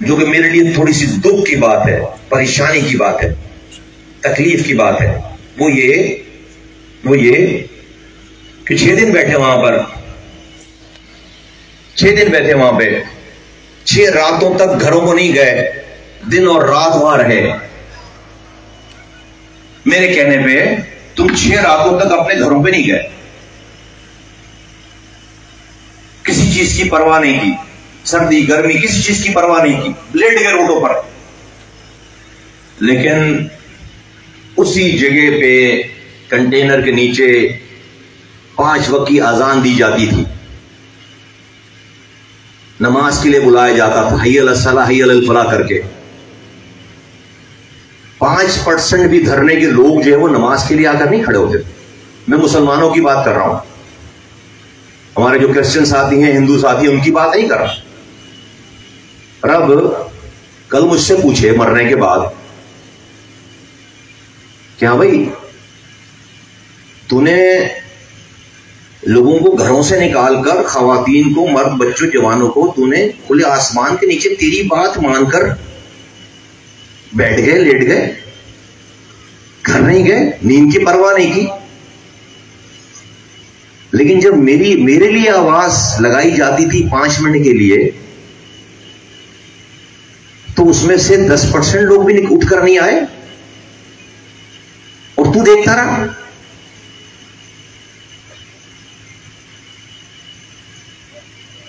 जो कि मेरे लिए थोड़ी सी दुख की बात है, परेशानी की बात है, तकलीफ की बात है, वो ये कि 6 दिन बैठे वहां पर, 6 दिन बैठे वहां पे, 6 रातों तक घरों को नहीं गए, दिन और रात वहां रहे। मेरे कहने पे तुम 6 रातों तक अपने घरों पे नहीं गए, किसी चीज की परवाह नहीं की, सर्दी गर्मी किसी चीज की परवाह नहीं की, लेट गए रोडों पर। लेकिन उसी जगह पे कंटेनर के नीचे 5 वक्त की अजान दी जाती थी, नमाज के लिए बुलाया जाता था, हय्य अलस सलाह हय्य अलल फलाह करके। 5% भी धरने के लोग जो है वो नमाज के लिए आकर नहीं खड़े होते। मैं मुसलमानों की बात कर रहा हूं, हमारे जो क्रिश्चियन साथी हैं, हिंदू साथी हैं, उनकी बात नहीं कर रहा। रब कल मुझसे पूछे मरने के बाद, क्या भाई तूने लोगों को घरों से निकालकर, खवातीन को, मर्द बच्चों जवानों को तूने खुले आसमान के नीचे तेरी बात मानकर बैठ गए, लेट गए, घर नहीं गए, नींद की परवाह नहीं की। लेकिन जब मेरे लिए आवाज लगाई जाती थी 5 मिनट के लिए, तो उसमें से 10% लोग भी उठकर नहीं आए और तू देखता रहा।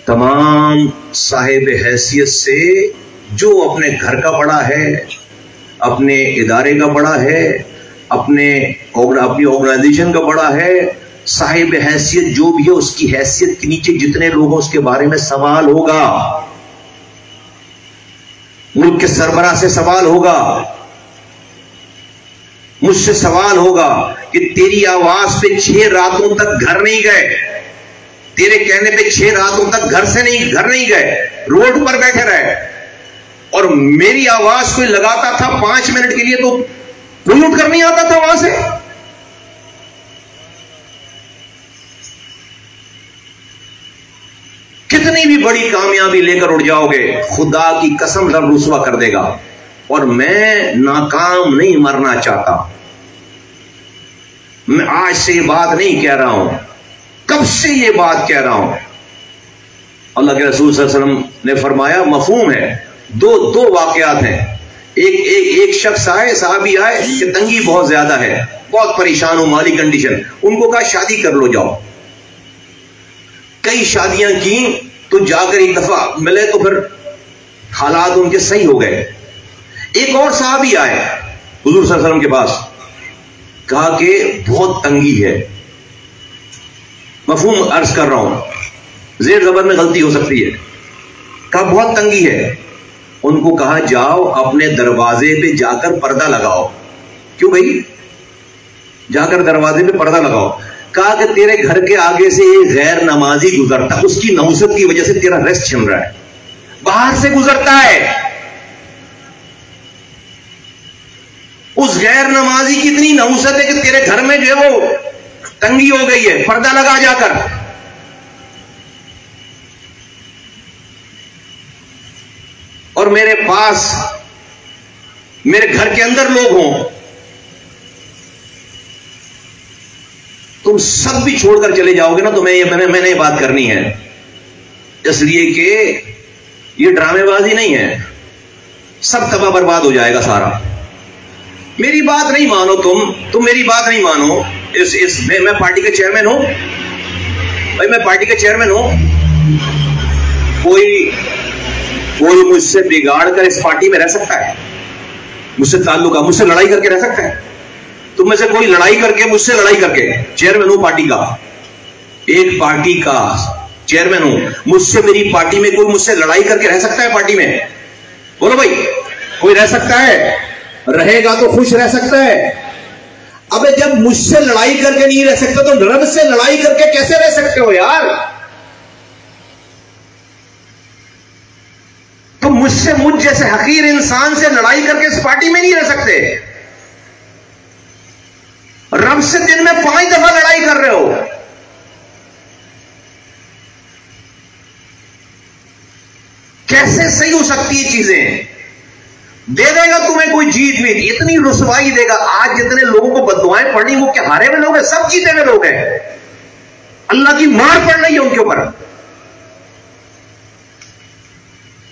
तमाम साहिब हैसियत से जो अपने घर का बड़ा है, अपने इदारे का बड़ा है, अपनी ऑर्गेनाइजेशन का बड़ा है, साहिब हैसियत जो भी है, उसकी हैसियत के नीचे जितने लोग हैं उसके बारे में सवाल होगा। मुल्क के सरबराह से सवाल होगा, मुझसे सवाल होगा कि तेरी आवाज पे 6 रातों तक घर नहीं गए, तेरे कहने पे 6 रातों तक घर नहीं गए, रोड पर बैठे रहे, और मेरी आवाज कोई लगाता था 5 मिनट के लिए तो कोई उठकर नहीं आता था वहां से। कितनी भी बड़ी कामयाबी लेकर उठ जाओगे, खुदा की कसम रब रुसवा कर देगा। और मैं नाकाम नहीं मरना चाहता। मैं आज से ये बात नहीं कह रहा हूं, कब से ये बात कह रहा हूं। अल्लाह के रसूल सल्लल्लाहु अलैहि वसल्लम ने फरमाया, मफहूम है, दो वाकयात हैं। एक शख्स आए, साहबी आए कि तंगी बहुत ज्यादा है, बहुत परेशान हो, माली कंडीशन, उनको कहा शादी कर लो जाओ। कई शादियां की तो जाकर एक दफा मिले तो फिर हालात उनके सही हो गए। एक और साहबी आए हुजूर सल्लल्लाहु अलैहि वसल्लम के पास, कहा कि बहुत तंगी है। मफहूम अर्ज कर रहा हूं, जेर जबर में गलती हो सकती है। कहा बहुत तंगी है। उनको कहा जाओ अपने दरवाजे पे जाकर पर्दा लगाओ। क्यों भाई? जाकर दरवाजे पे पर्दा लगाओ। कहा कि तेरे घर के आगे से एक गैर नमाजी गुजरता, उसकी नहुसत की वजह से तेरा रेस्ट छिन रहा है, बाहर से गुजरता है। उस गैर नमाजी की इतनी नहुसत है कि तेरे घर में जो है वो तंगी हो गई है, पर्दा लगा जाकर। और मेरे पास, मेरे घर के अंदर लोग हों, तुम सब भी छोड़कर चले जाओगे ना, तो मैंने ये बात करनी है, इसलिए कि ये ड्रामेबाजी नहीं है, सब तबाह बर्बाद हो जाएगा सारा। मेरी बात नहीं मानो, तुम मेरी बात नहीं मानो। मैं पार्टी का चेयरमैन हूं भाई, मैं पार्टी का चेयरमैन हूं। कोई मुझसे बिगाड़ कर इस पार्टी में रह सकता है? मुझसे ताल्लुक, मुझसे लड़ाई करके रह सकता है? तुम में से कोई लड़ाई करके, मुझसे लड़ाई करके, चेयरमैन हूं पार्टी का, एक पार्टी का चेयरमैन हूं, मुझसे, मेरी पार्टी में कोई मुझसे लड़ाई करके रह सकता है? पार्टी में बोलो भाई, कोई रह सकता है? रहेगा तो खुश रह सकता है। अबे जब मुझसे लड़ाई करके नहीं रह सकते तो रब से लड़ाई करके कैसे रह सकते हो यार? तो मुझ जैसे हकीर इंसान से लड़ाई करके इस पार्टी में नहीं रह सकते। रब से दिन में 5 दफा लड़ाई कर रहे हो। कैसे सही हो सकती है चीजें? दे देगा तुम्हें कोई जीत वीत, इतनी रुसवाई देगा। आज जितने लोगों को बददुआएं पड़नी, वो क्या हारे हुए लोग हैं? सब जीते हुए लोग हैं। अल्लाह की मार पड़ रही है उनके ऊपर।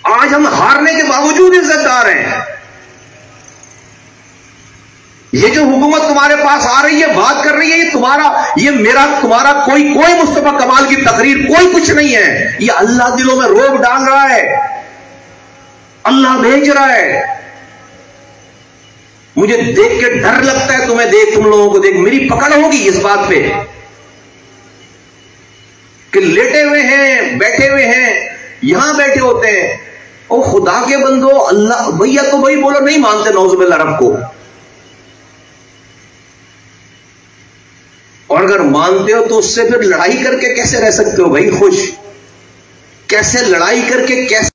आज हम हारने के बावजूद इज्जतदार हैं। ये जो हुकूमत तुम्हारे पास आ रही है, बात कर रही है, ये तुम्हारा, ये मेरा, तुम्हारा कोई मुस्तफा कमाल की तकरीर, कोई कुछ नहीं है। ये अल्लाह दिलों में रोब डाल रहा है, अल्लाह भेज रहा है। मुझे देख के डर लगता है, तुम्हें देख, तुम लोगों को देख मेरी पकड़ होगी इस बात पे कि लेटे हुए हैं, बैठे हुए हैं, यहां बैठे होते हैं। ओ खुदा के बंदो, अल्लाह भैया तो भाई बोलो नहीं मानते नौजुबिल्लाह रब को, और अगर मानते हो तो उससे फिर लड़ाई करके कैसे रह सकते हो भाई खुश? कैसे लड़ाई करके कैसे